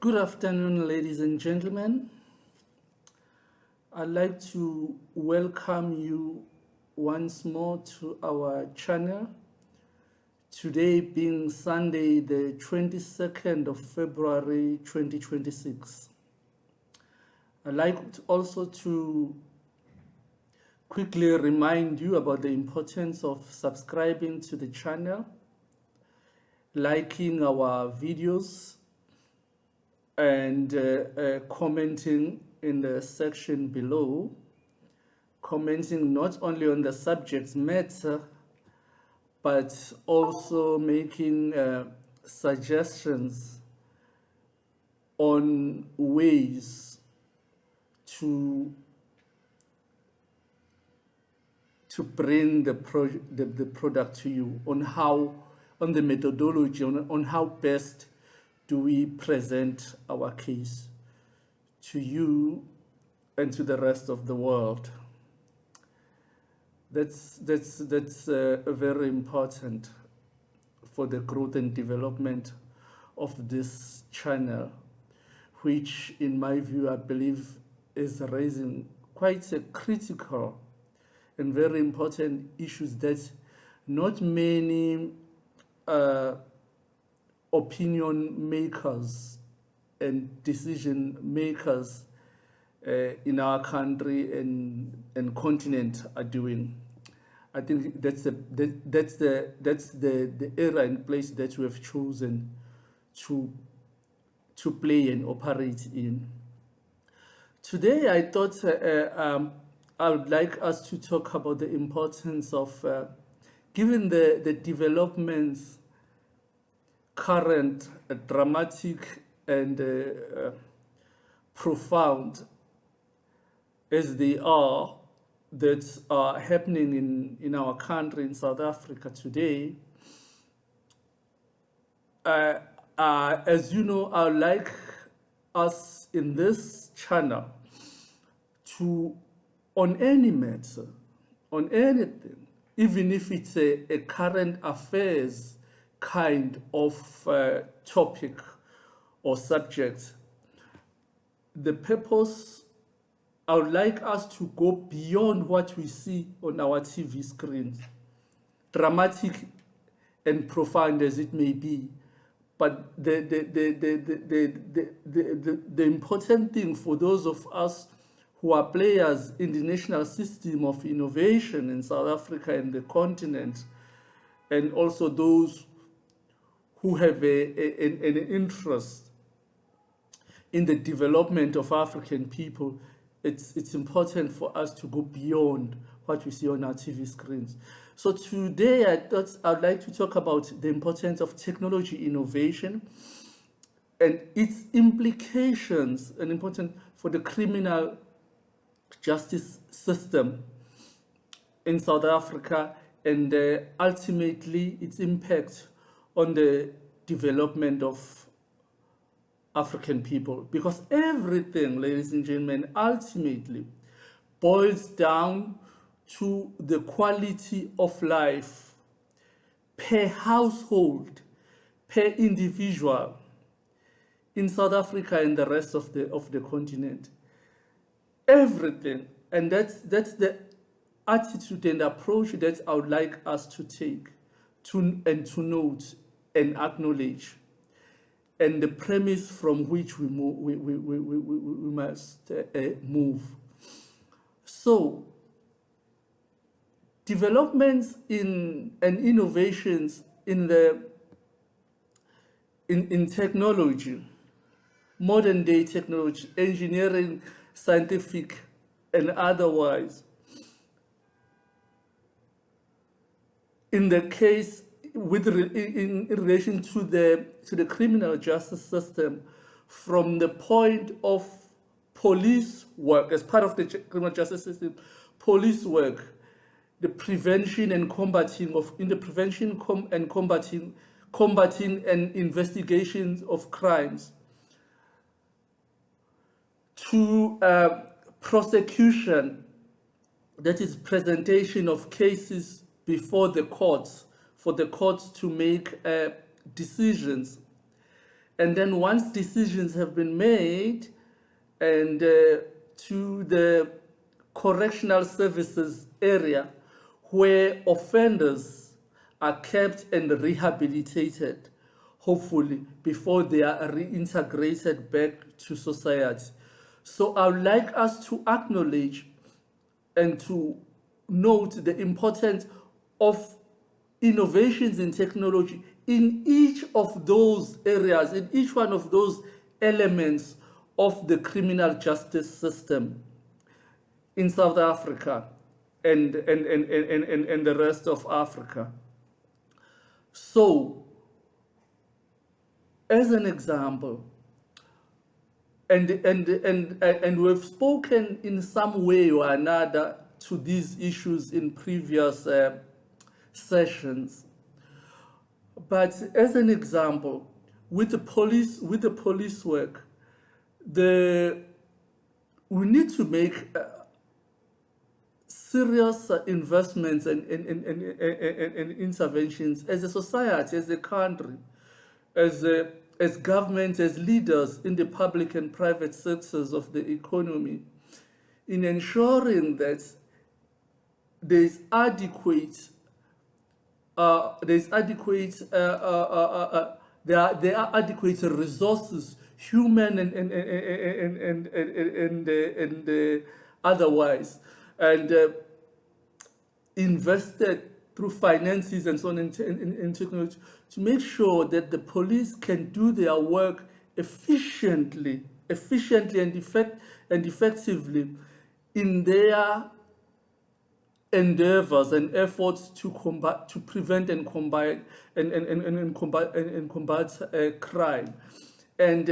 Good afternoon, ladies and gentlemen. I'd like to welcome you once more to our channel. Today being Sunday, the 22nd of February 2026. I'd like also to quickly remind you about the importance of subscribing to the channel, liking our videos, and commenting in the section below, commenting not only on the subject matter, but also making suggestions on ways to bring the product to you, on the methodology, on how best do we present our case to you and to the rest of the world. That's very important for the growth and development of this channel, which in my view I believe is raising quite a critical and very important issues that not many opinion makers and decision makers in our country and continent are doing. I think that's the era and place that we have chosen to play and operate in. Today, I thought I would like us to talk about the importance of, given the developments, current, dramatic, and profound as they are, that are happening in our country, in South Africa today. As you know, I would like us in this channel to, on any matter, on anything, even if it's a current affairs kind of topic or subject, the purpose, I would like us to go beyond what we see on our TV screens, dramatic and profound as it may be. But the important thing for those of us who are players in the national system of innovation in South Africa and the continent, and also those who have an interest in the development of African people, it's important for us to go beyond what we see on our TV screens. So today I thought I'd like to talk about the importance of technology innovation and its implications and important for the criminal justice system in South Africa, and ultimately its impact on the development of African people. Because everything, ladies and gentlemen, ultimately boils down to the quality of life per household, per individual in South Africa and the rest of the continent. Everything. And that's the attitude and approach that I would like us to take to note and acknowledge, and the premise from which we must move. So, developments and innovations in technology, modern day technology, engineering, scientific, and otherwise. In the case in relation to the criminal justice system, from the point of police work, as part of the criminal justice system, police work, the prevention and combating and investigations of crimes, to prosecution, that is presentation of cases before the courts, for the courts to make decisions, And then once decisions have been made, and to the correctional services area where offenders are kept and rehabilitated, hopefully, before they are reintegrated back to society. So I would like us to acknowledge and to note the importance of innovations in technology in each of those areas, in each one of those elements of the criminal justice system in South Africa and the rest of Africa. So, as an example, and we've spoken in some way or another to these issues in previous sessions. But as an example, with the police work, we need to make serious investments and interventions as a society, as a country, as governments, as leaders in the public and private sectors of the economy, in ensuring that there are adequate resources, human and otherwise, and invested through finances and so on in technology, to make sure that the police can do their work efficiently and effectively in their endeavors and efforts to prevent and combat crime, and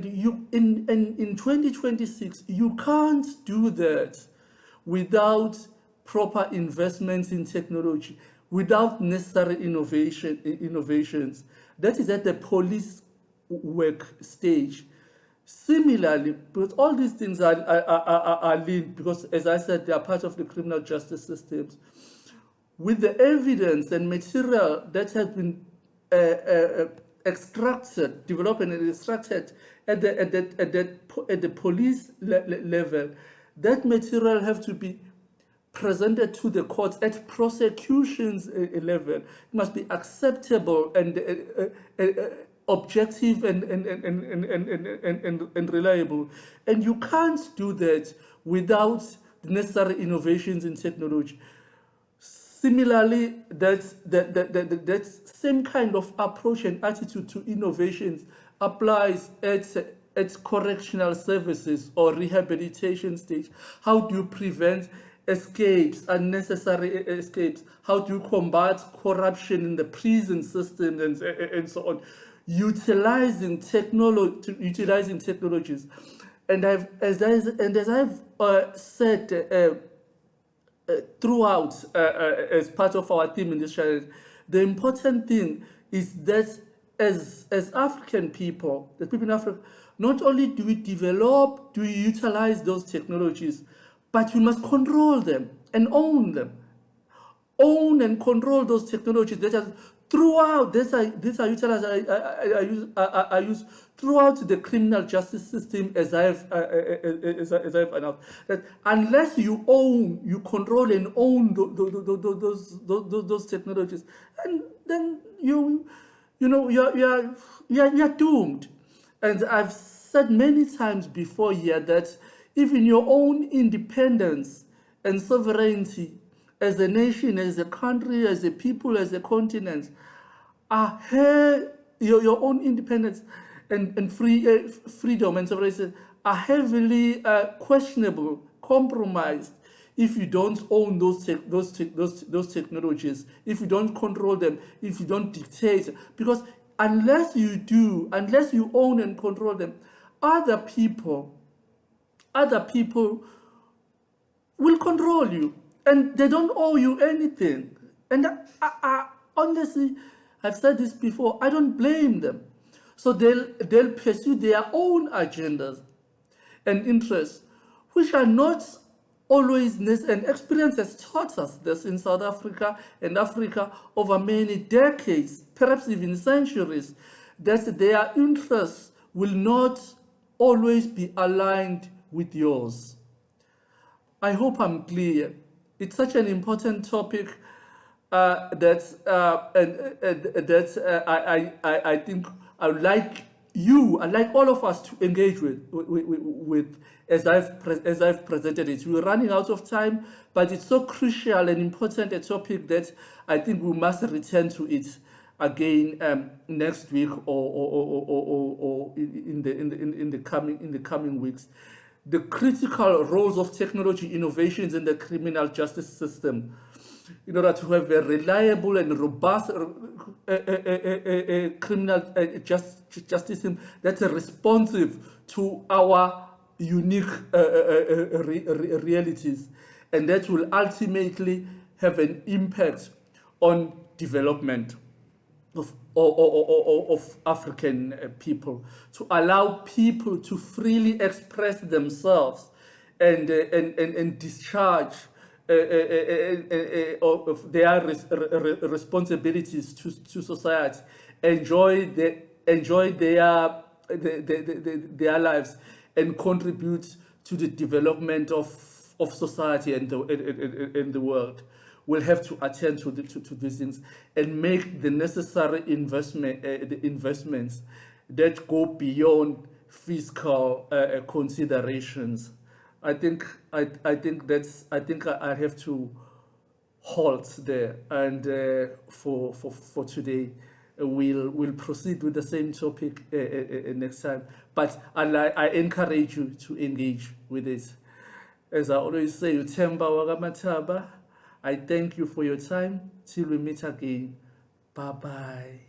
you in 2026 you can't do that without proper investments in technology, without necessary innovations. That is at the police work stage. Similarly, because all these things are linked, because as I said, they are part of the criminal justice systems. With the evidence and material that has been developed and extracted at the police level, that material have to be presented to the courts at prosecution's level. It must be acceptable and objective and reliable. And you can't do that without the necessary innovations in technology. Similarly, that same kind of approach and attitude to innovations applies at correctional services or rehabilitation stage. How do you prevent escapes, unnecessary escapes? How do you combat corruption in the prison system and so on? Utilizing technologies, and as I've said throughout as part of our theme in this challenge, the important thing is that as African people, the people in Africa, not only do we utilize those technologies, but we must control them and own them. Own and control those technologies that are throughout. These are utilized. I use throughout the criminal justice system, as I've announced, that unless you control and own those technologies, and then you're doomed. And I've said many times before here that even your own independence and sovereignty as a nation, as a country, as a people, as a continent, your own independence and freedom and sovereignty are heavily questionable, compromised, if you don't own those technologies, if you don't control them, if you don't dictate. Because unless you own and control them, other people will control you, and they don't owe you anything. And I honestly, I've said this before, I don't blame them. So they'll pursue their own agendas and interests, which are not always necessary. And experience has taught us this in South Africa and Africa over many decades, perhaps even centuries, that their interests will not always be aligned with yours. I hope I'm clear. It's such an important topic I think I'd like all of us to engage with as I've presented it. We're running out of time, but it's so crucial and important a topic that I think we must return to it again next week or in the coming weeks. The critical roles of technology innovations in the criminal justice system in order to have a reliable and robust criminal justice system that's responsive to our unique realities, and that will ultimately have an impact on development of African people, to allow people to freely express themselves and discharge of their responsibilities to society, enjoy their lives, and contribute to the development of society and the world. We'll have to attend to these things and make the necessary investments that go beyond fiscal considerations. I think I have to halt there, and for today we'll proceed with the same topic next time. But I encourage you to engage with it. As I always say, Utemba Wagamataba. I thank you for your time. Till we meet again. Bye bye.